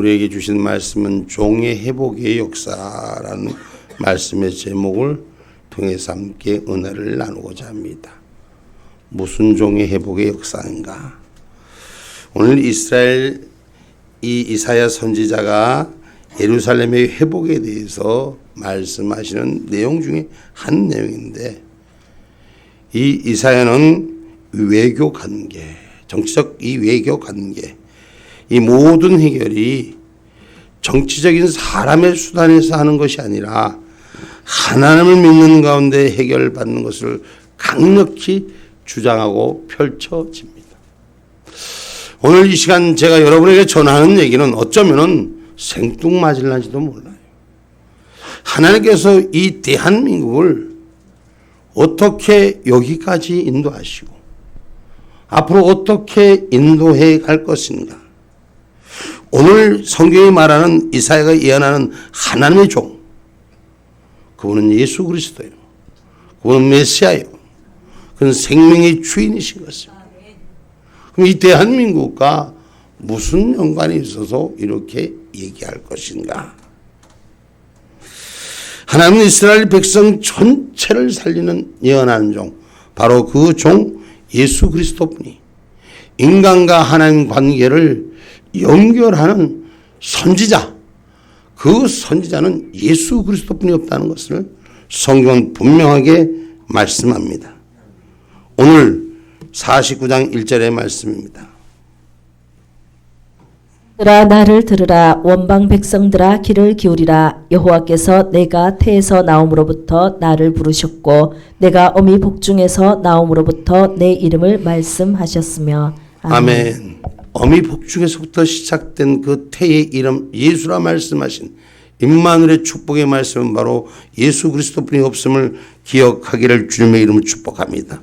우리에게 주신 말씀은 종의 회복의 역사라는 말씀의 제목을 통해서 함께 은혜를 나누고자 합니다. 무슨 종의 회복의 역사인가? 오늘 이사야 선지자가 예루살렘의 회복에 대해서 말씀하시는 내용 중에 한 내용인데, 이 이사야는 외교 관계, 정치적 이 외교 관계, 이 모든 해결이 정치적인 사람의 수단에서 하는 것이 아니라 하나님을 믿는 가운데 해결받는 것을 강력히 주장하고 펼쳐집니다. 오늘 이 시간 제가 여러분에게 전하는 얘기는 어쩌면 생뚱맞을런지도 몰라요. 하나님께서 이 대한민국을 어떻게 여기까지 인도하시고 앞으로 어떻게 인도해 갈 것인가. 오늘 성경이 말하는 이사야가 예언하는 하나님의 종, 그분은 예수 그리스도예요. 그분은 메시아예요. 그는 생명의 주인이신 것입니다. 그럼 이 대한민국과 무슨 연관이 있어서 이렇게 얘기할 것인가? 하나님은 이스라엘 백성 전체를 살리는 예언하는 종, 바로 그 종 예수 그리스도뿐이 인간과 하나님 관계를 연결하는 선지자, 그 선지자는 예수 그리스도뿐이 없다는 것을 성경은 분명하게 말씀합니다. 오늘 49장 1절의 말씀입니다. 나를 들으라. 원방 백성들아 귀를 기울이라. 여호와께서 내가 태에서 나옴으로부터 나를 부르셨고 내가 어미 복중에서 나옴으로부터 내 이름을 말씀하셨으며. 아멘. 어미 복중에서부터 시작된 그 태의 이름 예수라 말씀하신 임마누엘의 축복의 말씀은 바로 예수 그리스도뿐이 없음을 기억하기를 주님의 이름으로 축복합니다.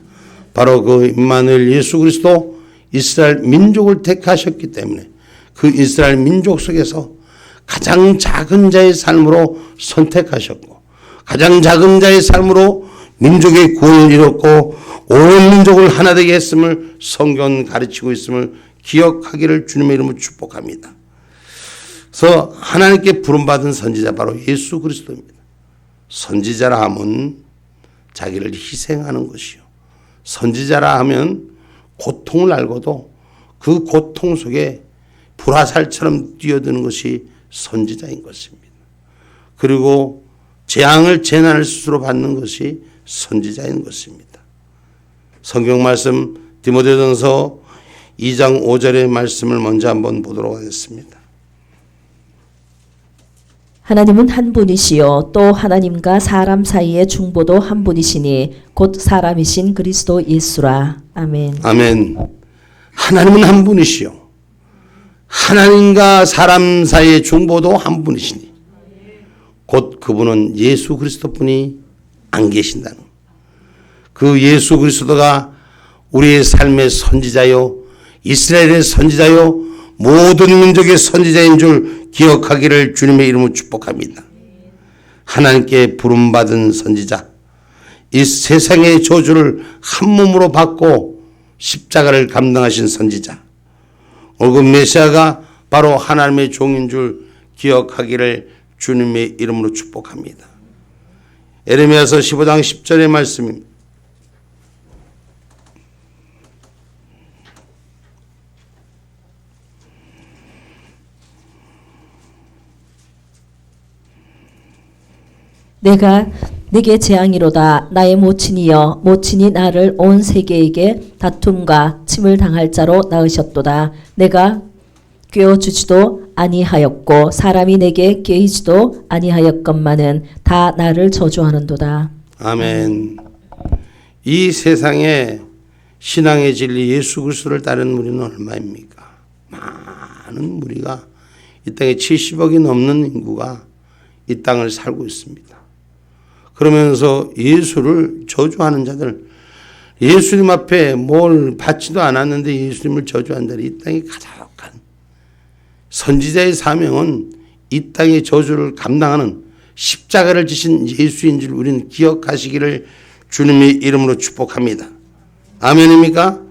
바로 그 임마누엘 예수 그리스도, 이스라엘 민족을 택하셨기 때문에 그 이스라엘 민족 속에서 가장 작은 자의 삶으로 선택하셨고 가장 작은 자의 삶으로 민족의 구원을 이뤘고 온 민족을 하나 되게 했음을 성경은 가르치고 있음을 기억하기를 주님의 이름으로 축복합니다. 그래서 하나님께 부름받은 선지자 바로 예수 그리스도입니다. 선지자라 하면 자기를 희생하는 것이요, 선지자라 하면 고통을 알고도 그 고통 속에 불화살처럼 뛰어드는 것이 선지자인 것입니다. 그리고 재난을 스스로 받는 것이 선지자인 것입니다. 성경 말씀 디모데전서 2장 5절의 말씀을 먼저 한번 보도록 하겠습니다. 하나님은 한 분이시요 또 하나님과 사람 사이의 중보도 한 분이시니 곧 사람이신 그리스도 예수라. 아멘. 아멘. 하나님은 한 분이시요 하나님과 사람 사이의 중보도 한 분이시니 곧 그분은 예수 그리스도뿐이 안 계신다는, 그 예수 그리스도가 우리의 삶의 선지자요, 이스라엘의 선지자요, 모든 민족의 선지자인 줄 기억하기를 주님의 이름으로 축복합니다. 하나님께 부름받은 선지자, 이 세상의 저주를 한 몸으로 받고 십자가를 감당하신 선지자, 그 메시아가 바로 하나님의 종인 줄 기억하기를 주님의 이름으로 축복합니다. 에레미야서 15장 10절의 말씀입니다. 내가 네게 재앙이로다. 나의 모친이여, 모친이 나를 온 세계에게 다툼과 침을 당할 자로 낳으셨도다. 내가 꿰어주지도 아니하였고 사람이 내게 꿰이지도 아니하였건만은 다 나를 저주하는도다. 아멘. 이 세상에 신앙의 진리 예수 그리스도를 따르는 무리는 얼마입니까? 많은 무리가, 이 땅에 70억이 넘는 인구가 이 땅을 살고 있습니다. 그러면서 예수를 저주하는 자들, 예수님 앞에 뭘 받지도 않았는데 예수님을 저주한 자들이 이 땅에 가득한, 선지자의 사명은 이 땅의 저주를 감당하는 십자가를 지신 예수인 줄 우리는 기억하시기를 주님의 이름으로 축복합니다. 아멘입니까?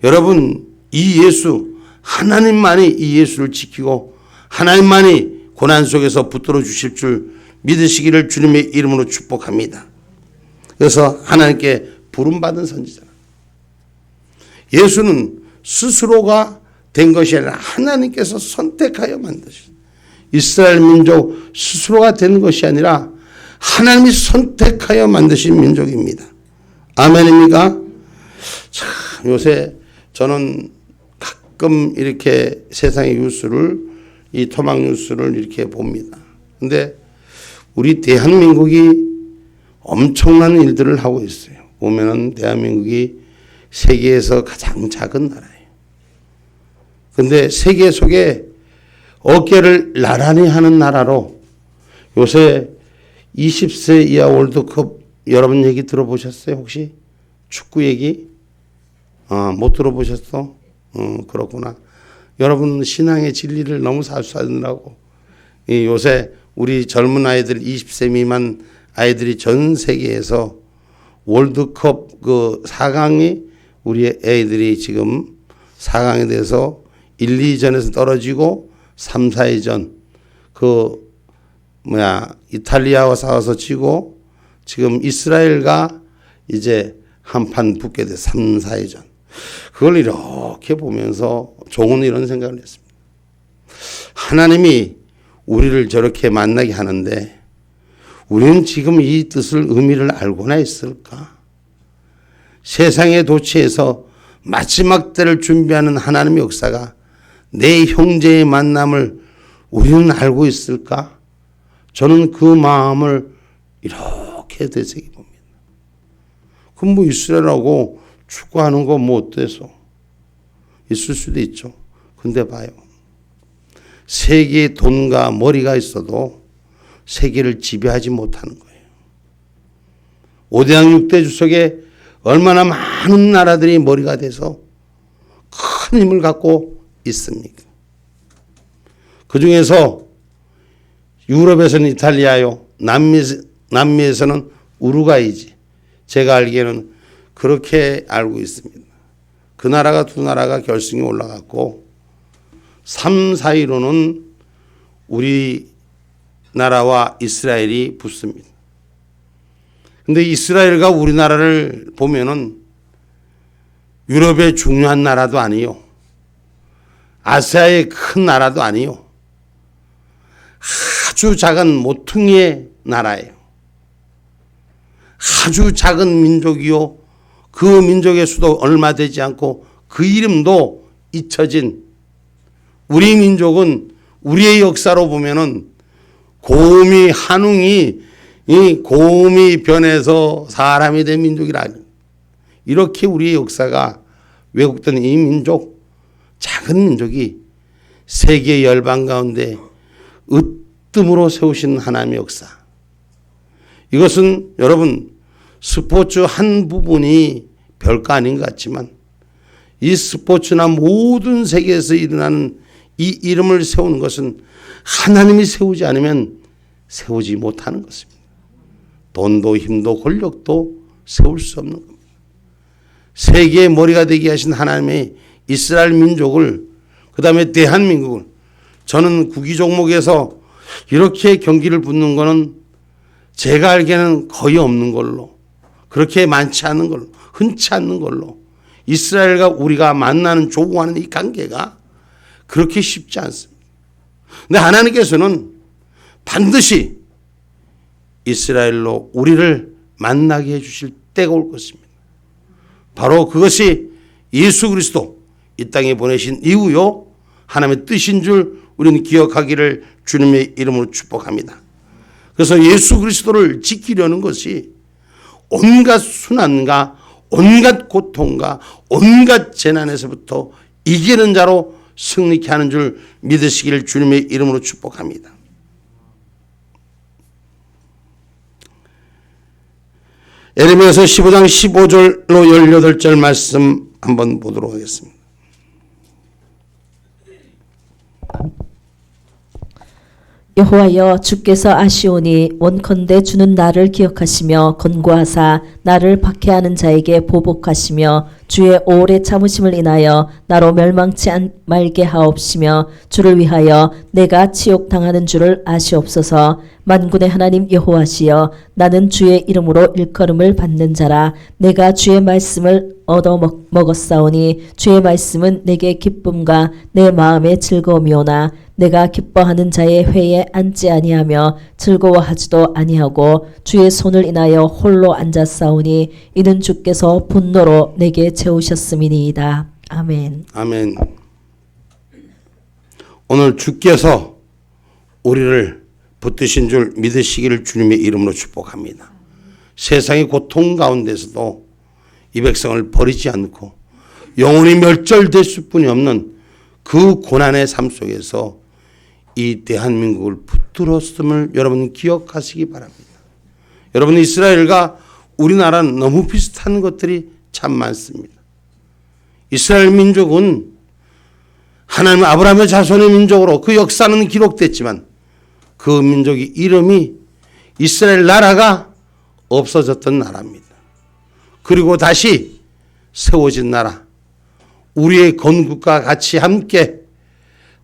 여러분, 이 예수, 하나님만이 이 예수를 지키고 하나님만이 고난 속에서 붙들어 주실 줄 믿으시기를 주님의 이름으로 축복합니다. 그래서 하나님께 부름받은 선지자라. 예수는 스스로가 된 것이 아니라 하나님께서 선택하여 만드신, 이스라엘 민족 스스로가 된 것이 아니라 하나님이 선택하여 만드신 민족입니다. 아멘입니까? 참, 요새 저는 가끔 이렇게 세상의 뉴스를, 이 토막 뉴스를 이렇게 봅니다. 근데 우리 대한민국이 엄청난 일들을 하고 있어요. 보면은 대한민국이 세계에서 가장 작은 나라예요. 근데 세계 속에 어깨를 나란히 하는 나라로 요새 20세 이하 월드컵 여러분 얘기 들어보셨어요? 혹시? 축구 얘기? 못 들어보셨어? 그렇구나. 여러분 신앙의 진리를 너무 사수하느라고 요새 우리 젊은 아이들 20세 미만 아이들이 전 세계에서 월드컵 그 4강이 우리 애들이 지금 4강에 대해서 1, 2전에서 떨어지고 3, 4위전 이탈리아와 싸워서 지고 지금 이스라엘과 이제 한판 붙게 돼 3, 4위전. 그걸 이렇게 보면서 좋은 이런 생각을 했습니다. 하나님이 우리를 저렇게 만나게 하는데 우리는 지금 이 뜻을 의미를 알고나 있을까? 세상의 도처에서 마지막 때를 준비하는 하나님의 역사가 내 형제의 만남을 우리는 알고 있을까? 저는 그 마음을 이렇게 되새겨 봅니다. 그럼 뭐 이스라엘하고 축구하는 거 뭐 어때서? 있을 수도 있죠. 근데 봐요. 세계에 돈과 머리가 있어도 세계를 지배하지 못하는 거예요. 5대양 6대 주석에 얼마나 많은 나라들이 머리가 돼서 큰 힘을 갖고 있습니까? 그 중에서 유럽에서는 이탈리아요. 남미에서는 우루과이지. 제가 알기에는 그렇게 알고 있습니다. 그 나라가 두 나라가 결승에 올라갔고 3, 4위로는 우리나라와 이스라엘이 붙습니다. 근데 이스라엘과 우리나라를 보면은 유럽의 중요한 나라도 아니요. 아시아의 큰 나라도 아니요. 아주 작은 모퉁이의 나라예요. 아주 작은 민족이요. 그 민족의 수도 얼마 되지 않고 그 이름도 잊혀진 우리 민족은 우리의 역사로 보면은 곰이 한웅이 이 곰이 변해서 사람이 된 민족이라. 이렇게 우리의 역사가 왜곡된 이 민족, 작은 민족이 세계 열방 가운데 으뜸으로 세우신 하나님의 역사. 이것은 여러분 스포츠 한 부분이 별거 아닌 것 같지만 이 스포츠나 모든 세계에서 일어나는 이 이름을 세우는 것은 하나님이 세우지 않으면 세우지 못하는 것입니다. 돈도 힘도 권력도 세울 수 없는 겁니다. 세계의 머리가 되게 하신 하나님의 이스라엘 민족을, 그 다음에 대한민국을, 저는 구기 종목에서 이렇게 경기를 붙는 거는 제가 알기에는 거의 없는 걸로, 그렇게 많지 않은 걸로, 흔치 않는 걸로, 이스라엘과 우리가 만나는 조공하는 이 관계가 그렇게 쉽지 않습니다. 근데 하나님께서는 반드시 이스라엘로 우리를 만나게 해주실 때가 올 것입니다. 바로 그것이 예수 그리스도 이 땅에 보내신 이후요 하나님의 뜻인 줄 우리는 기억하기를 주님의 이름으로 축복합니다. 그래서 예수 그리스도를 지키려는 것이 온갖 순환과 온갖 고통과 온갖 재난에서부터 이기는 자로 승리케 하는 줄 믿으시기를 주님의 이름으로 축복합니다. 예레미야서 15장 15절로 18절 말씀 한번 보도록 하겠습니다. 여호와여 주께서 아시오니 원컨대 주는 나를 기억하시며 권고하사 나를 박해하는 자에게 보복하시며 주의 오래 참으심을 인하여 나로 멸망치 말게 하옵시며 주를 위하여 내가 치욕당하는 줄을 아시옵소서. 만군의 하나님 여호와시여 나는 주의 이름으로 일컬음을 받는 자라. 내가 주의 말씀을 얻어 먹었사오니 주의 말씀은 내게 기쁨과 내 마음의 즐거움이오나 내가 기뻐하는 자의 회에 앉지 아니하며 즐거워하지도 아니하고 주의 손을 인하여 홀로 앉았사오니 이는 주께서 분노로 내게 채우셨음이니이다. 아멘. 아멘. 오늘 주께서 우리를 붙드신 줄 믿으시기를 주님의 이름으로 축복합니다. 세상의 고통 가운데서도 이 백성을 버리지 않고 영원히 멸절됐을 뿐이 없는 그 고난의 삶 속에서 이 대한민국을 붙들었음을 여러분 기억하시기 바랍니다. 여러분 이스라엘과 우리나라는 너무 비슷한 것들이 참 많습니다. 이스라엘 민족은 하나님 아브라함의 자손의 민족으로 그 역사는 기록됐지만 그 민족의 이름이 이스라엘 나라가 없어졌던 나라입니다. 그리고 다시 세워진 나라, 우리의 건국과 같이 함께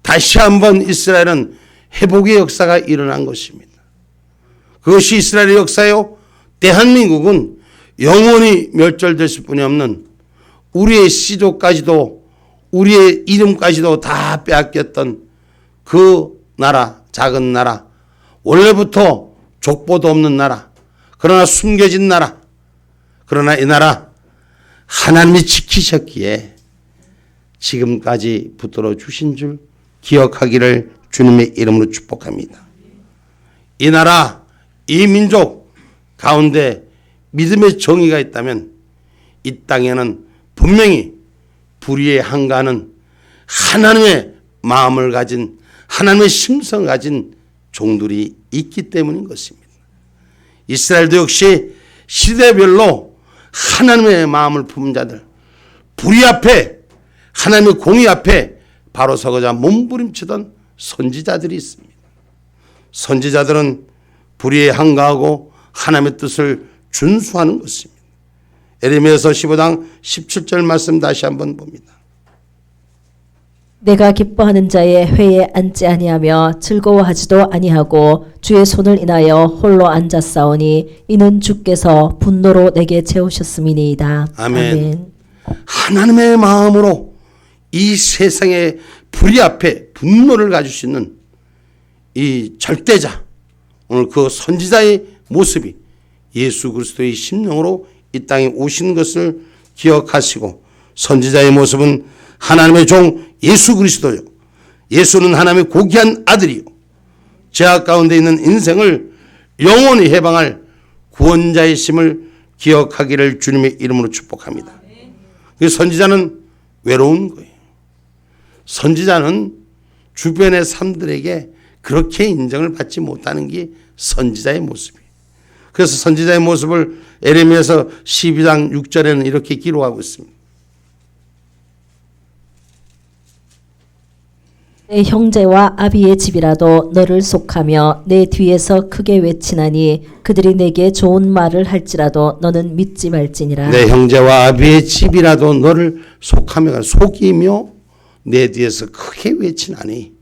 다시 한번 이스라엘은 회복의 역사가 일어난 것입니다. 그것이 이스라엘의 역사요. 대한민국은 영원히 멸절됐을 뿐이 없는 우리의 시조까지도 우리의 이름까지도 다 빼앗겼던 그 나라, 작은 나라, 원래부터 족보도 없는 나라, 그러나 숨겨진 나라, 그러나 이 나라 하나님이 지키셨기에 지금까지 붙들어 주신 줄 기억하기를 주님의 이름으로 축복합니다. 이 나라, 이 민족 가운데 믿음의 정의가 있다면 이 땅에는 분명히 불의에 한가하는 하나님의 마음을 가진 하나님의 심성을 가진 종들이 있기 때문인 것입니다. 이스라엘도 역시 시대별로 하나님의 마음을 품은 자들, 불의 앞에 하나님의 공의 앞에 바로 서고자 몸부림치던 선지자들이 있습니다. 선지자들은 불의에 한가하고 하나님의 뜻을 준수하는 것입니다. 에레미야서 15장 17절 말씀 다시 한번 봅니다. 내가 기뻐하는 자의 회에 앉지 아니하며 즐거워하지도 아니하고 주의 손을 인하여 홀로 앉았사오니 이는 주께서 분노로 내게 채우셨음이니이다. 아멘. 하나님의 마음으로 이 세상의 불의 앞에 분노를 가질 수 있는 이 절대자, 오늘 그 선지자의 모습이 예수 그리스도의 심령으로 이 땅에 오신 것을 기억하시고, 선지자의 모습은 하나님의 종 예수 그리스도요, 예수는 하나님의 고귀한 아들이요, 죄악 가운데 있는 인생을 영원히 해방할 구원자의 심을 기억하기를 주님의 이름으로 축복합니다. 선지자는 외로운 거예요. 선지자는 주변의 사람들에게 그렇게 인정을 받지 못하는 게 선지자의 모습이에요. 그래서 선지자의 모습을 에레미야서 12장 6절에는 이렇게 기록하고 있습니다. 내 형제와 아비의 집이라도 너를 속하며 내 뒤에서 크게 외치나니 그들이 내게 좋은 말을 할지라도 너는 믿지 말지니라. 내 형제와 아비의 집이라도 너를 속하며, 속이며 내 뒤에서 크게 외치나니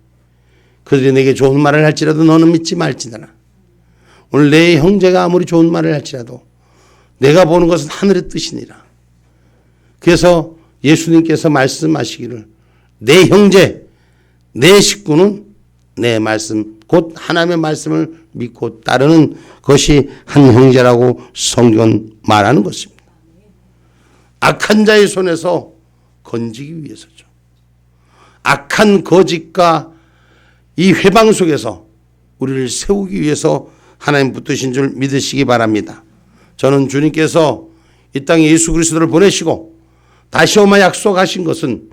그들이 내게 좋은 말을 할지라도 너는 믿지 말지니라. 오늘 내 형제가 아무리 좋은 말을 할지라도 내가 보는 것은 하늘의 뜻이니라. 그래서 예수님께서 말씀하시기를 내 형제, 내 식구는 내 말씀, 곧 하나님의 말씀을 믿고 따르는 것이 한 형제라고 성경은 말하는 것입니다. 악한 자의 손에서 건지기 위해서죠. 악한 거짓과 이 회방 속에서 우리를 세우기 위해서 하나님 붙드신 줄 믿으시기 바랍니다. 저는 주님께서 이 땅에 예수 그리스도를 보내시고 다시 오마 약속하신 것은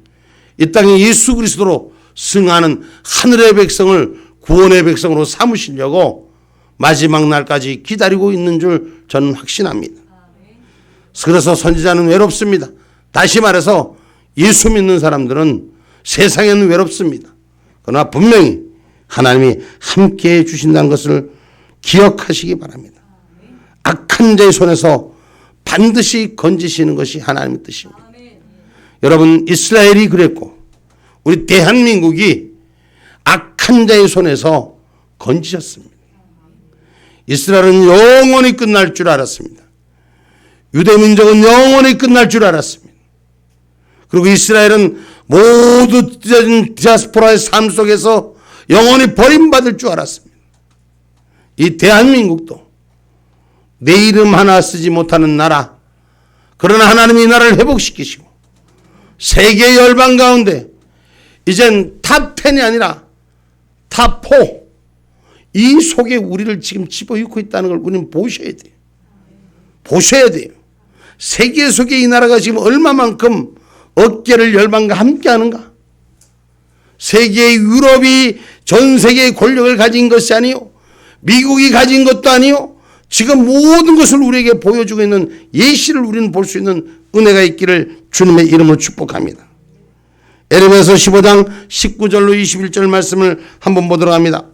이 땅에 예수 그리스도로 승하는 하늘의 백성을 구원의 백성으로 삼으시려고 마지막 날까지 기다리고 있는 줄 저는 확신합니다. 그래서 선지자는 외롭습니다. 다시 말해서 예수 믿는 사람들은 세상에는 외롭습니다. 그러나 분명히 하나님이 함께해 주신다는 것을 기억하시기 바랍니다. 악한 자의 손에서 반드시 건지시는 것이 하나님의 뜻입니다. 여러분, 이스라엘이 그랬고 우리 대한민국이 악한 자의 손에서 건지셨습니다. 이스라엘은 영원히 끝날 줄 알았습니다. 유대민족은 영원히 끝날 줄 알았습니다. 그리고 이스라엘은 모두 디아스포라의 삶 속에서 영원히 버림받을 줄 알았습니다. 이 대한민국도 내 이름 하나 쓰지 못하는 나라, 그러나 하나님이 이 나라를 회복시키시고 세계 열방 가운데 이젠 탑10이 아니라 탑4, 이 속에 우리를 지금 집어넣고 있다는 걸 우리는 보셔야 돼요. 보셔야 돼요. 세계 속에 이 나라가 지금 얼마만큼 어깨를 열방과 함께 하는가? 세계의 유럽이 전 세계의 권력을 가진 것이 아니요, 미국이 가진 것도 아니요, 지금 모든 것을 우리에게 보여주고 있는 예시를 우리는 볼 수 있는 은혜가 있기를 주님의 이름으로 축복합니다. 에레미야서 15장 19절로 21절 말씀을 한번 보도록 합니다.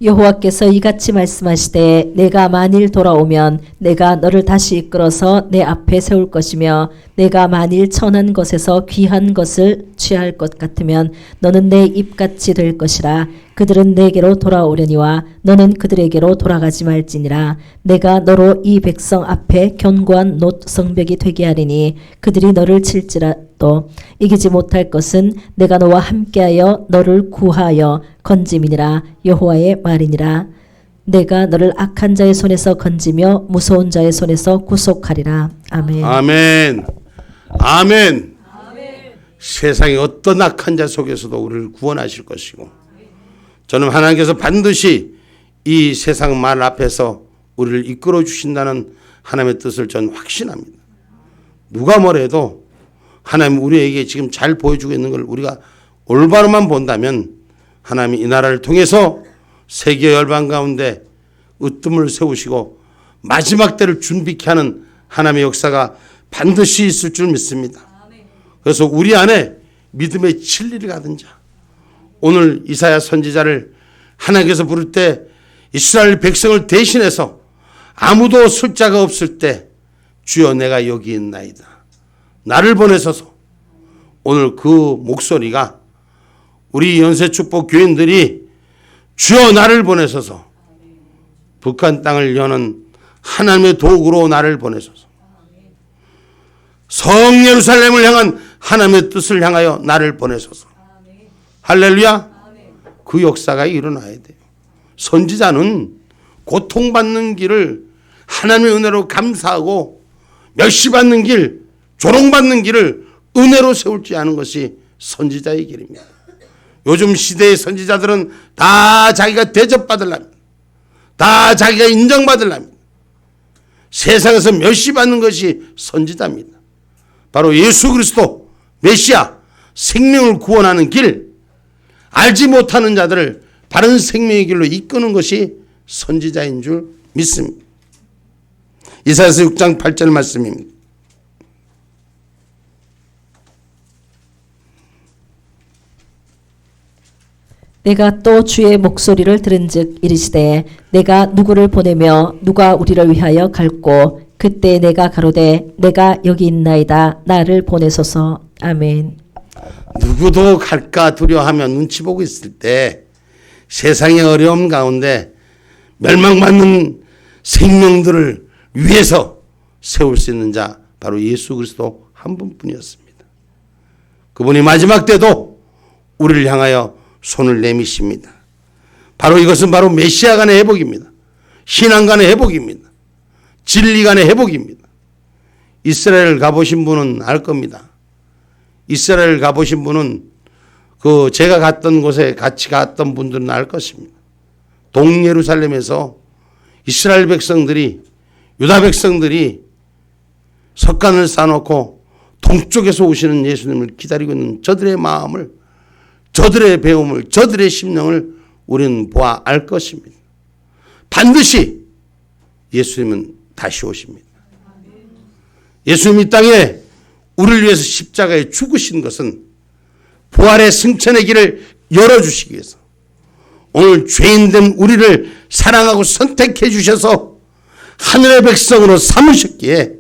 여호와께서 이같이 말씀하시되 내가 만일 돌아오면 내가 너를 다시 이끌어서 내 앞에 세울 것이며 내가 만일 천한 것에서 귀한 것을 취할 것 같으면 너는 내 입같이 될 것이라. 그들은 내게로 돌아오려니와 너는 그들에게로 돌아가지 말지니라. 내가 너로 이 백성 앞에 견고한 놋 성벽이 되게 하리니 그들이 너를 칠지라도 이기지 못할 것은 내가 너와 함께하여 너를 구하여 건짐이니라. 여호와의 말이니라. 내가 너를 악한 자의 손에서 건지며 무서운 자의 손에서 구속하리라. 아멘. 아멘. 아멘. 세상의 어떤 악한 자 속에서도 우리를 구원하실 것이고, 저는 하나님께서 반드시 이 세상 말 앞에서 우리를 이끌어 주신다는 하나님의 뜻을 저는 확신합니다. 누가 뭐래도 하나님 우리에게 지금 잘 보여주고 있는 걸 우리가 올바로만 본다면 하나님이 이 나라를 통해서 세계 열방 가운데 으뜸을 세우시고 마지막 때를 준비케 하는 하나님의 역사가 반드시 있을 줄 믿습니다. 그래서 우리 안에 믿음의 진리를 가진 자, 오늘 이사야 선지자를 하나님께서 부를 때 이스라엘 백성을 대신해서 아무도 숫자가 없을 때 주여 내가 여기 있나이다, 나를 보내소서. 오늘 그 목소리가 우리 연세축복 교인들이 주여 나를 보내소서, 북한 땅을 여는 하나님의 도구로 나를 보내소서, 성 예루살렘을 향한 하나님의 뜻을 향하여 나를 보내소서. 할렐루야. 그 역사가 일어나야 돼요. 선지자는 고통받는 길을 하나님의 은혜로 감사하고 멸시받는 길, 조롱받는 길을 은혜로 세울지 아는 것이 선지자의 길입니다. 요즘 시대의 선지자들은 다 자기가 대접받으려면, 다 자기가 인정받으려면 세상에서 멸시받는 것이 선지자입니다. 바로 예수 그리스도 메시아, 생명을 구원하는 길, 알지 못하는 자들을 바른 생명의 길로 이끄는 것이 선지자인 줄 믿습니다. 이사야서 6장 8절 말씀입니다. 내가 또 주의 목소리를 들은즉 이르시되 내가 누구를 보내며 누가 우리를 위하여 갈고 그때 내가 가로되 내가 여기 있나이다, 나를 보내소서. 아멘. 누구도 갈까 두려워하며 눈치 보고 있을 때 세상의 어려움 가운데 멸망받는 생명들을 위해서 세울 수 있는 자, 바로 예수 그리스도 한 분뿐이었습니다. 그분이 마지막 때도 우리를 향하여 손을 내미십니다. 바로 이것은 바로 메시아 간의 회복입니다. 신앙 간의 회복입니다. 진리 간의 회복입니다. 이스라엘 가보신 분은 알 겁니다. 이스라엘 가보신 분은 그 제가 갔던 곳에 같이 갔던 분들은 알 것입니다. 동예루살렘에서 이스라엘 백성들이, 유다 백성들이 석간을 쌓아놓고 동쪽에서 오시는 예수님을 기다리고 있는 저들의 마음을, 저들의 배움을, 저들의 심령을 우리는 보아 알 것입니다. 반드시 예수님은 다시 오십니다. 예수님 이 땅에 우리를 위해서 십자가에 죽으신 것은 부활의 승천의 길을 열어주시기 위해서 오늘 죄인된 우리를 사랑하고 선택해 주셔서 하늘의 백성으로 삼으셨기에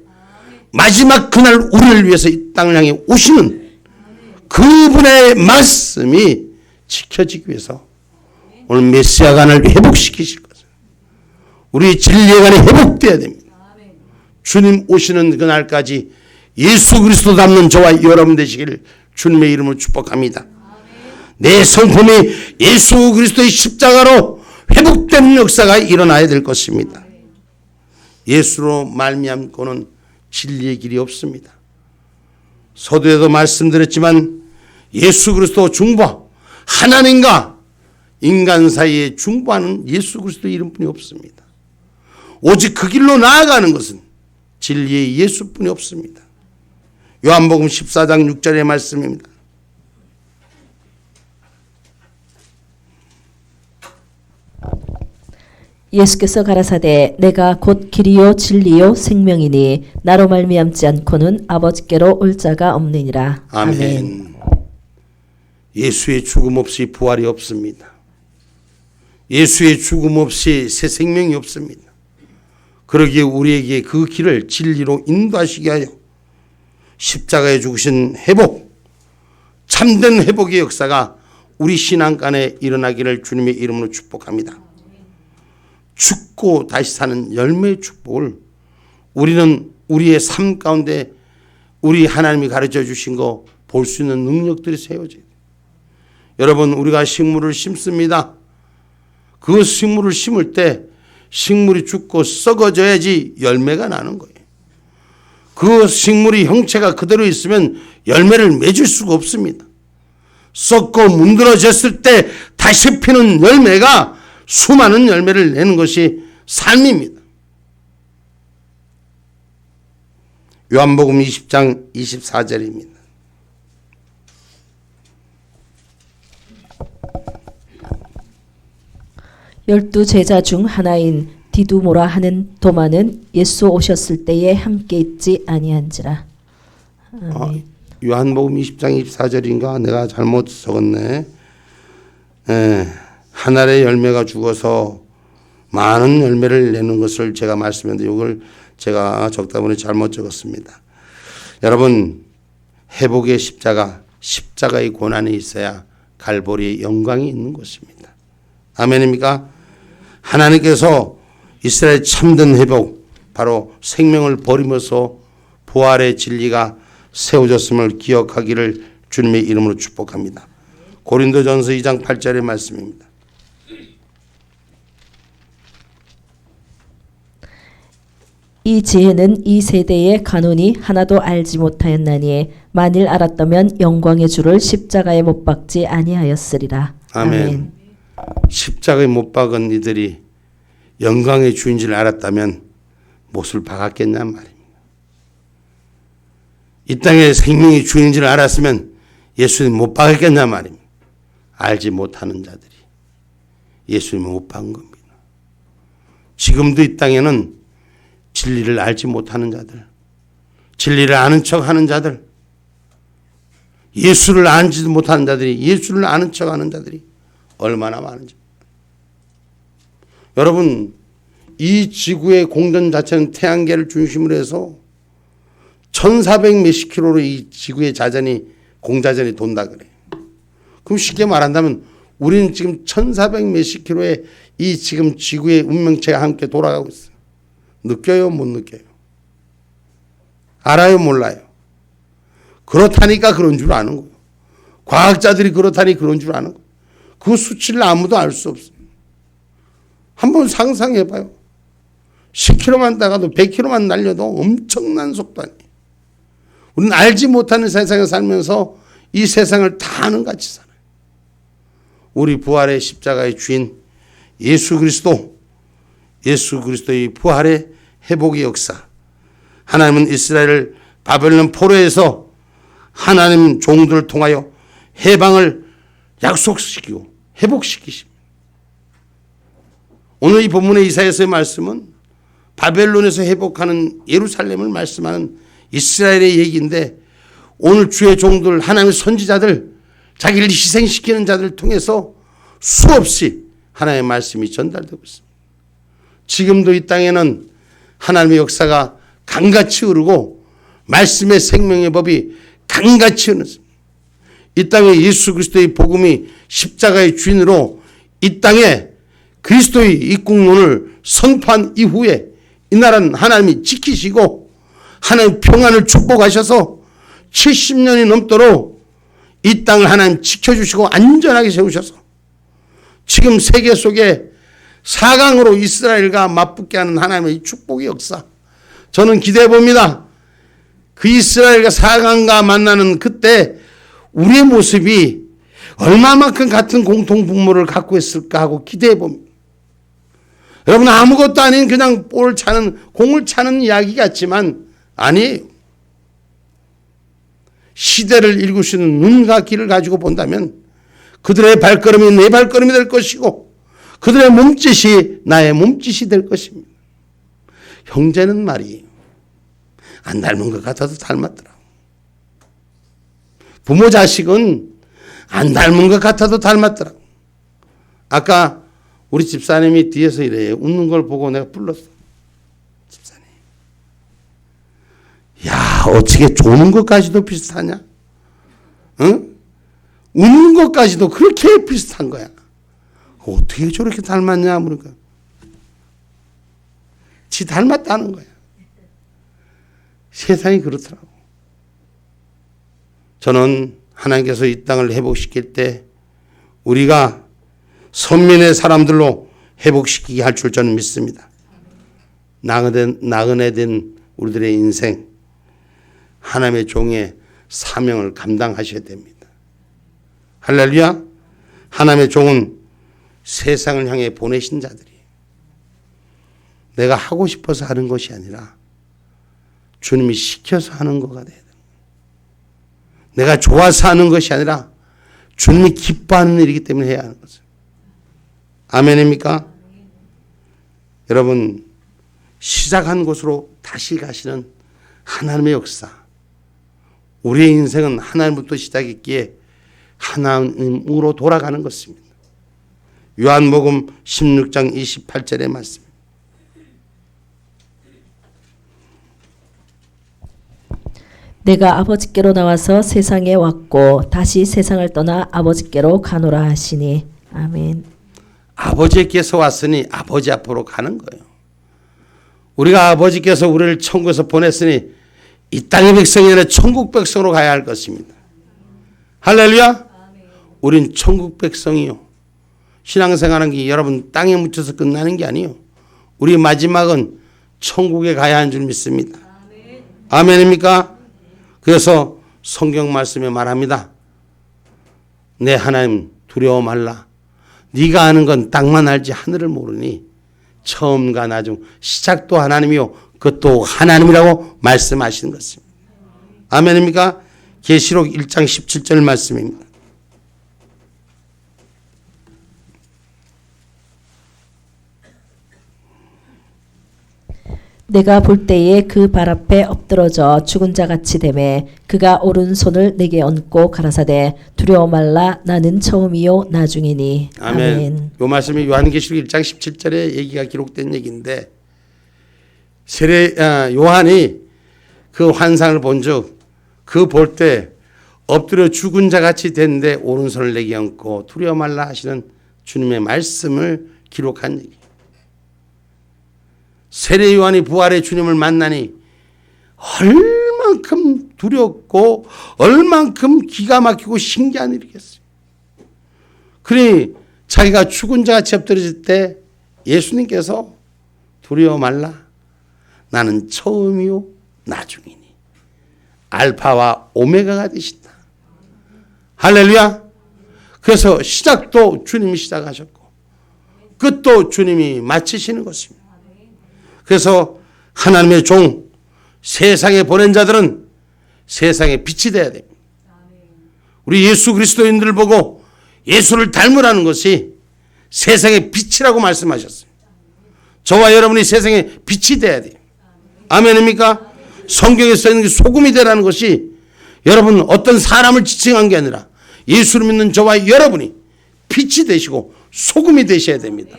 마지막 그날 우리를 위해서 이 땅을 향해 오시는 그분의 말씀이 지켜지기 위해서 오늘 메시아간을 회복시키실 것을 우리 진리의간이 회복되어야 됩니다. 주님 오시는 그날까지 예수 그리스도 닮는 저와 여러분 되시기를 주님의 이름으로 축복합니다. 내 성품이 예수 그리스도의 십자가로 회복되는 역사가 일어나야 될 것입니다. 예수로 말미암고는 진리의 길이 없습니다. 서두에도 말씀드렸지만 예수 그리스도 중보, 하나님과 인간 사이에 중보하는 예수 그리스도 이름뿐이 없습니다. 오직 그 길로 나아가는 것은 진리의 예수뿐이 없습니다. 요한복음 14장 6절의 말씀입니다. 예수께서 가라사대 내가 곧 길이요 진리요 생명이니 나로 말미암지 않고는 아버지께로 올 자가 없느니라. 아멘. 예수의 죽음 없이 부활이 없습니다. 예수의 죽음 없이 새 생명이 없습니다. 그러기에 우리에게 그 길을 진리로 인도하시게 하여 십자가에 죽으신 회복, 참된 회복의 역사가 우리 신앙간에 일어나기를 주님의 이름으로 축복합니다. 죽고 다시 사는 열매의 축복을 우리는 우리의 삶 가운데 우리 하나님이 가르쳐 주신 거 볼 수 있는 능력들이 세워져요. 여러분, 우리가 식물을 심습니다. 그 식물을 심을 때 식물이 죽고 썩어져야지 열매가 나는 거예요. 그 식물이 형체가 그대로 있으면 열매를 맺을 수가 없습니다. 썩고 문드러졌을 때 다시 피는 열매가 수많은 열매를 내는 것이 삶입니다. 요한복음 20장 24절입니다. 열두 제자 중 하나인 디두모라 하는 도마는 예수 오셨을 때에 함께 있지 아니한지라. 아멘. 요한복음 20장 24절인가 내가 잘못 적었네. 한 알의 열매가 죽어서 많은 열매를 내는 것을 제가 말씀했는데 이걸 제가 적다 보니 잘못 적었습니다. 여러분, 회복의 십자가, 십자가의 고난이 있어야 갈보리의 영광이 있는 것입니다. 아멘입니까? 하나님께서 이스라엘 참된 회복, 바로 생명을 버리면서 부활의 진리가 세워졌음을 기억하기를 주님의 이름으로 축복합니다. 고린도전서 2장 8절의 말씀입니다. 이 지혜는 이 세대의 간운이 하나도 알지 못하였나니 만일 알았다면 영광의 주를 십자가에 못 박지 아니하였으리라. 아멘. 십자가에 못 박은 이들이 영광의 주인 줄 알았다면 못을 박았겠냔 말입니다. 이 땅에 생명의 주인 줄 알았으면 예수님 못 박았겠냔 말입니다. 알지 못하는 자들이 예수님을 못 박은 겁니다. 지금도 이 땅에는 진리를 알지 못하는 자들, 진리를 아는 척하는 자들, 예수를 알지도 못하는 자들이 예수를 아는 척하는 자들이 얼마나 많은지. 여러분, 이 지구의 공전 자체는 태양계를 중심으로 해서 1400 몇십 킬로로 이 지구의 자전이 공자전이 돈다 그래요. 그럼 쉽게 말한다면 우리는 지금 1400 몇십 킬로의 이 지금 지구의 운명체가 함께 돌아가고 있어요. 느껴요? 못 느껴요? 알아요? 몰라요? 그렇다니까 그런 줄 아는 거예요. 과학자들이 그렇다니 그런 줄 아는 거예요. 그 수치를 아무도 알 수 없어요. 한번 상상해봐요. 10km만 나가도 100km만 날려도 엄청난 속도 아니에요. 우리는 알지 못하는 세상에 살면서 이 세상을 다 아는 같이 살아요. 우리 부활의 십자가의 주인 예수 그리스도의 부활의 회복의 역사. 하나님은 이스라엘을 바벨론 포로에서 하나님 종들을 통하여 해방을 약속시키고 회복시키십니다. 오늘 이 본문의 이사야서의 말씀은 바벨론에서 회복하는 예루살렘을 말씀하는 이스라엘의 얘기인데 오늘 주의 종들 하나님의 선지자들 자기를 희생시키는 자들을 통해서 수없이 하나님의 말씀이 전달되고 있습니다. 지금도 이 땅에는 하나님의 역사가 강같이 흐르고 말씀의 생명의 법이 강같이 흐르습니다. 이 땅에 예수 그리스도의 복음이 십자가의 주인으로 이 땅에 그리스도의 입국론을 선포한 이후에 이 나라는 하나님이 지키시고 하나님 평안을 축복하셔서 70년이 넘도록 이 땅을 하나님 지켜주시고 안전하게 세우셔서 지금 세계 속에 4강으로 이스라엘과 맞붙게 하는 하나님의 축복의 역사, 저는 기대해 봅니다. 그 이스라엘과 4강과 만나는 그때 우리의 모습이 얼마만큼 같은 공통분모를 갖고 있을까 하고 기대해 봅니다. 여러분, 아무것도 아닌 그냥 공을 차는 이야기 같지만 아니에요. 시대를 읽을 수 있는 눈과 귀를 가지고 본다면 그들의 발걸음이 내 발걸음이 될 것이고 그들의 몸짓이 나의 몸짓이 될 것입니다. 형제는 말이에요. 안 닮은 것 같아도 닮았더라. 부모 자식은 안 닮은 것 같아도 닮았더라. 아까 우리 집사님이 뒤에서 이래요. 웃는 걸 보고 내가 불렀어. 집사님. 야, 어떻게 조는 것까지도 비슷하냐? 응? 웃는 것까지도 그렇게 비슷한 거야. 어떻게 저렇게 닮았냐? 그러니까. 지 닮았다는 거야. 세상이 그렇더라고. 저는 하나님께서 이 땅을 회복시킬 때 우리가 선민의 사람들로 회복시키게 할 줄 저는 믿습니다. 나그네 된 우리들의 인생, 하나님의 종의 사명을 감당하셔야 됩니다. 할렐루야. 하나님의 종은 세상을 향해 보내신 자들이에요. 내가 하고 싶어서 하는 것이 아니라 주님이 시켜서 하는 거가 돼야 돼요. 내가 좋아서 하는 것이 아니라 주님이 기뻐하는 일이기 때문에 해야 하는 거죠. 아멘입니까? 여러분, 시작한 곳으로 다시 가시는 하나님의 역사. 우리의 인생은 하나님부터 시작했기에 하나님으로 돌아가는 것입니다. 요한복음 16장 28절의 말씀. 내가 아버지께로 나와서 세상에 왔고 다시 세상을 떠나 아버지께로 가노라 하시니. 아멘. 아버지께서 왔으니 아버지 앞으로 가는 거예요. 우리가 아버지께서 우리를 천국에서 보냈으니 이 땅의 백성이 아니라 천국 백성으로 가야 할 것입니다. 할렐루야. 우린 천국 백성이요. 신앙생활하는 게 여러분 땅에 묻혀서 끝나는 게 아니에요. 우리 마지막은 천국에 가야 하는 줄 믿습니다. 아멘입니까? 그래서 성경 말씀에 말합니다. 내 하나님 두려워 말라. 네가 아는 건 땅만 알지 하늘을 모르니 처음과 나중 시작도 하나님이요 그것도 하나님이라고 말씀하시는 것입니다. 아멘입니까? 계시록 1장 17절 말씀입니다. 내가 볼 때에 그 발 앞에 엎드러져 죽은 자 같이 되매 그가 오른손을 내게 얹고 가라사대 두려워 말라 나는 처음이요 나중이니. 아멘. 이 말씀이 요한계시록 1장 17절에 얘기가 기록된 얘기인데 요한이 그 환상을 본즉 그 볼 때 엎드려 죽은 자 같이 됐는데 오른손을 내게 얹고 두려워 말라 하시는 주님의 말씀을 기록한 얘기. 세례 요한이 부활의 주님을 만나니 얼만큼 두렵고 얼만큼 기가 막히고 신기한 일이겠어요. 그러니 자기가 죽은 자같이 엎드려질 때 예수님께서 두려워 말라 나는 처음이요 나중이니 알파와 오메가가 되신다. 할렐루야. 그래서 시작도 주님이 시작하셨고 끝도 주님이 마치시는 것입니다. 그래서 하나님의 종, 세상에 보낸 자들은 세상에 빛이 되어야 됩니다. 우리 예수 그리스도인들을 보고 예수를 닮으라는 것이 세상의 빛이라고 말씀하셨어요. 저와 여러분이 세상에 빛이 되어야 돼요. 아멘입니까? 성경에 써있는 게 소금이 되라는 것이 여러분 어떤 사람을 지칭한 게 아니라 예수를 믿는 저와 여러분이 빛이 되시고 소금이 되셔야 됩니다.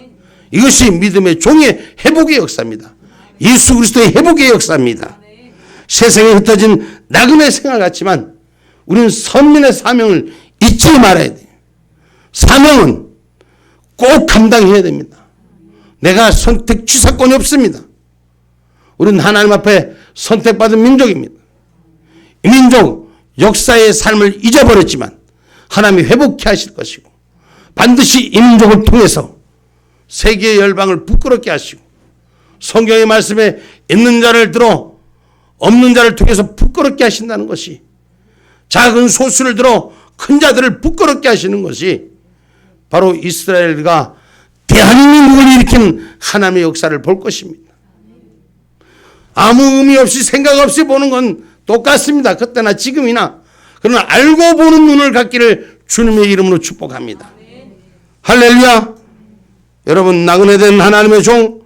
이것이 믿음의 종의 회복의 역사입니다. 예수 그리스도의 회복의 역사입니다. 세상에 흩어진 나그네 생활 같지만 우리는 선민의 사명을 잊지 말아야 돼요. 사명은 꼭 감당해야 됩니다. 내가 선택 취사권이 없습니다. 우리는 하나님 앞에 선택받은 민족입니다. 이 민족 역사의 삶을 잊어버렸지만 하나님이 회복케 하실 것이고 반드시 이 민족을 통해서 세계의 열방을 부끄럽게 하시고 성경의 말씀에 있는 자를 들어 없는 자를 통해서 부끄럽게 하신다는 것이 작은 소수를 들어 큰 자들을 부끄럽게 하시는 것이 바로 이스라엘과 대한민국을 일으킨 하나님의 역사를 볼 것입니다. 아무 의미 없이 생각 없이 보는 건 똑같습니다. 그때나 지금이나. 그러나 알고 보는 눈을 갖기를 주님의 이름으로 축복합니다. 할렐루야. 여러분 나그네된 하나님의 종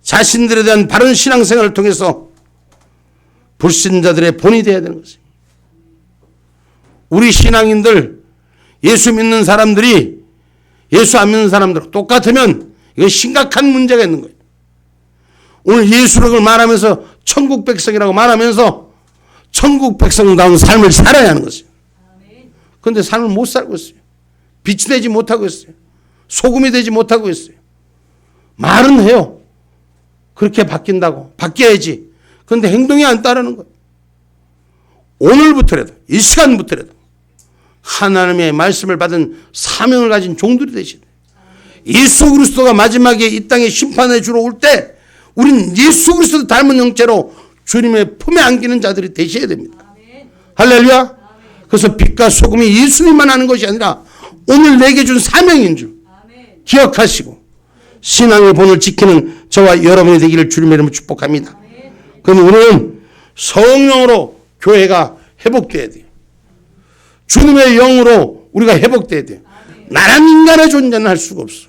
자신들에 대한 바른 신앙생활을 통해서 불신자들의 본이 되어야 되는 것입니다. 우리 신앙인들 예수 믿는 사람들이 예수 안 믿는 사람들 똑같으면 이거 심각한 문제가 있는 거예요. 오늘 예수를 말하면서 천국 백성이라고 말하면서 천국 백성다운 삶을 살아야 하는 것이에요. 그런데 삶을 못 살고 있어요. 빛이 되지 못하고 있어요. 소금이 되지 못하고 있어요. 말은 해요. 그렇게 바뀐다고. 바뀌어야지. 그런데 행동이 안 따르는 거예요. 오늘부터라도 이 시간부터라도 하나님의 말씀을 받은 사명을 가진 종들이 되시다. 예수 그리스도가 마지막에 이 땅에 심판해 주러 올 때 우린 예수 그리스도 닮은 형체로 주님의 품에 안기는 자들이 되셔야 됩니다. 할렐루야. 그래서 빛과 소금이 예수님만 하는 것이 아니라 오늘 내게 준 사명인 줄 기억하시고 신앙의 본을 지키는 저와 여러분이 되기를 주님의 이름으로 축복합니다. 그럼 우리는 성령으로 교회가 회복돼야 돼요. 주님의 영으로 우리가 회복돼야 돼요. 나란 인간의 존재는 할 수가 없어.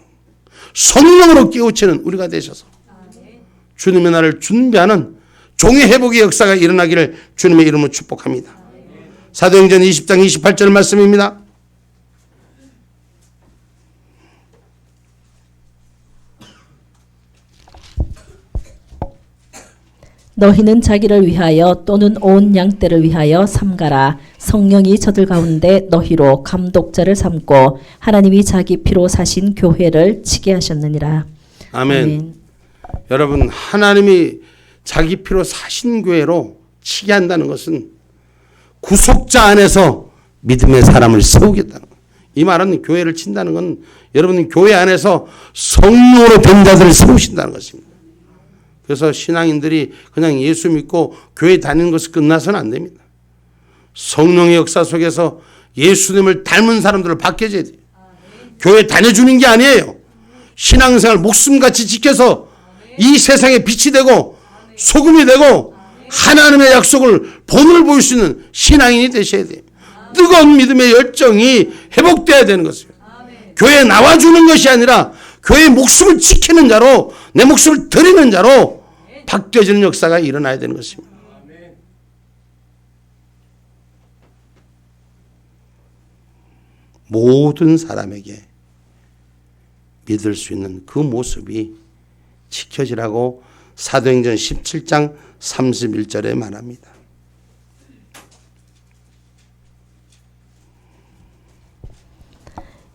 성령으로 깨우치는 우리가 되셔서 주님의 날을 준비하는 종의 회복의 역사가 일어나기를 주님의 이름으로 축복합니다. 사도행전 20장 28절 말씀입니다. 너희는 자기를 위하여 또는 온 양떼를 위하여 삼가라. 성령이 저들 가운데 너희로 감독자를 삼고 하나님이 자기 피로 사신 교회를 치게 하셨느니라. 아멘. 아멘. 여러분 하나님이 자기 피로 사신 교회로 치게 한다는 것은 구속자 안에서 믿음의 사람을 세우겠다는 거예요. 이 말은 교회를 친다는 건 여러분 교회 안에서 성령으로 된 자들을 세우신다는 것입니다. 그래서 신앙인들이 그냥 예수 믿고 교회 다니는 것이 끝나서는 안 됩니다. 성령의 역사 속에서 예수님을 닮은 사람들을 바뀌어줘야 돼요. 교회 다녀주는 게 아니에요. 신앙생활 목숨같이 지켜서 이 세상에 빛이 되고 소금이 되고 하나님의 약속을 본을 보일 수 있는 신앙인이 되셔야 돼요. 뜨거운 믿음의 열정이 회복돼야 되는 것이에요. 교회에 나와주는 것이 아니라 교회의 목숨을 지키는 자로 내 목숨을 드리는 자로 바뀌어지는 역사가 일어나야 되는 것입니다. 모든 사람에게 믿을 수 있는 그 모습이 지켜지라고 사도행전 17장 31절에 말합니다.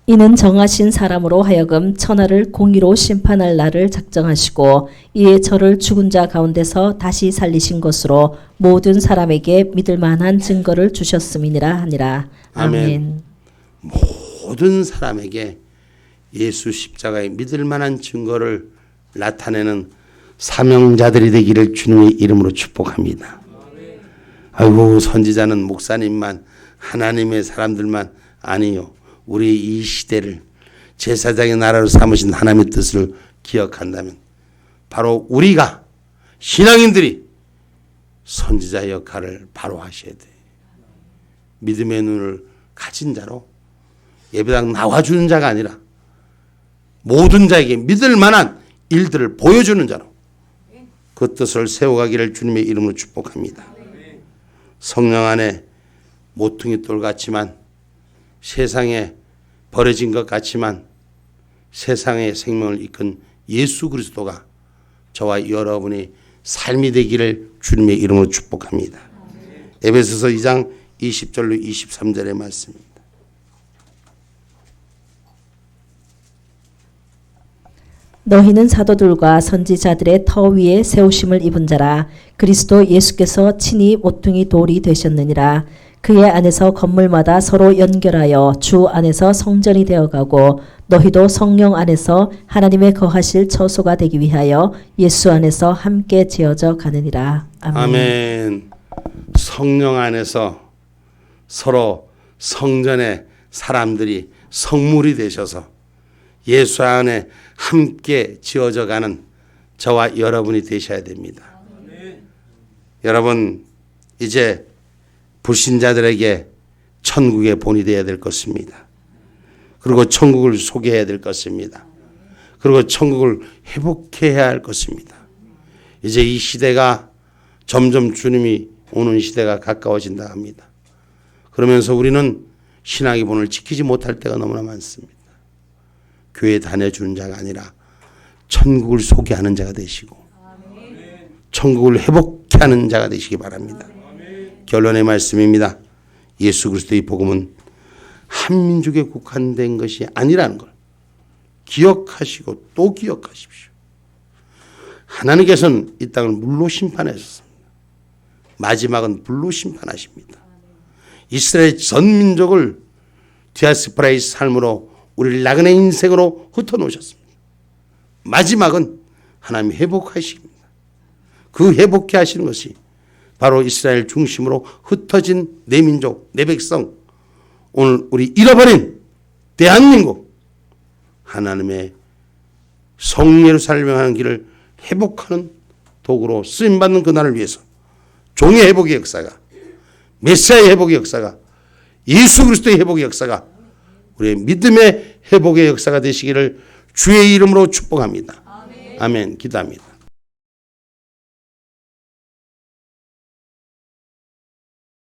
이는 정하신 사람으로 하여금 천하를 공의로 심판할 날을 작정하시고 이에 저를 죽은 자 가운데서 다시 살리신 것으로 모든 사람에게 믿을 만한 증거를 주셨음이니라 하니라. 아멘. 모든 사람에게 예수 십자가의 믿을 만한 증거를 나타내는 사명자들이 되기를 주님의 이름으로 축복합니다. 아이고 선지자는 목사님만 하나님의 사람들만 아니요. 우리 이 시대를 제사장의 나라로 삼으신 하나님의 뜻을 기억한다면 바로 우리가 신앙인들이 선지자 역할을 바로 하셔야 돼. 믿음의 눈을 가진 자로 예배당 나와주는 자가 아니라 모든 자에게 믿을 만한 일들을 보여주는 자로 그 뜻을 세워가기를 주님의 이름으로 축복합니다. 성령 안에 모퉁이 돌 같지만 세상에 버려진 것 같지만 세상의 생명을 이끈 예수 그리스도가 저와 여러분의 삶이 되기를 주님의 이름으로 축복합니다. 에베소서 2장 20절로 23절의 말씀입니다. 너희는 사도들과 선지자들의 터 위에 세우심을 입은 자라. 그리스도 예수께서 친히 모퉁이 돌이 되셨느니라. 그의 안에서 건물마다 서로 연결하여 주 안에서 성전이 되어가고 너희도 성령 안에서 하나님의 거하실 처소가 되기 위하여 예수 안에서 함께 지어져 가느니라. 아멘. 아멘. 성령 안에서 서로 성전의 사람들이 성물이 되셔서 예수 안에 함께 지어져 가는 저와 여러분이 되셔야 됩니다. 여러분, 이제 불신자들에게 천국의 본이 되어야 될 것입니다. 그리고 천국을 소개해야 될 것입니다. 그리고 천국을 회복해야 할 것입니다. 이제 이 시대가 점점 주님이 오는 시대가 가까워진다 합니다. 그러면서 우리는 신앙의 본을 지키지 못할 때가 너무나 많습니다. 교회 다녀주는 자가 아니라 천국을 소개하는 자가 되시고 천국을 회복하는 자가 되시기 바랍니다. 결론의 말씀입니다. 예수 그리스도의 복음은 한 민족에 국한된 것이 아니라는 걸 기억하시고 또 기억하십시오. 하나님께서는 이 땅을 물로 심판하셨습니다. 마지막은 불로 심판하십니다. 이스라엘 전 민족을 디아스포라의 삶으로 우리를 나그네 인생으로 흩어놓으셨습니다. 마지막은 하나님이 회복하십니다. 그 회복해 하시는 것이 바로 이스라엘 중심으로 흩어진 내 민족, 내 백성, 오늘 우리 잃어버린 대한민국, 하나님의 성예루살렘 하는 길을 회복하는 도구로 쓰임받는 그날을 위해서 종의 회복의 역사가, 메시아의 회복의 역사가, 예수 그리스도의 회복의 역사가, 우리의 믿음의 회복의 역사가 되시기를 주의 이름으로 축복합니다. 아멘. 기도합니다.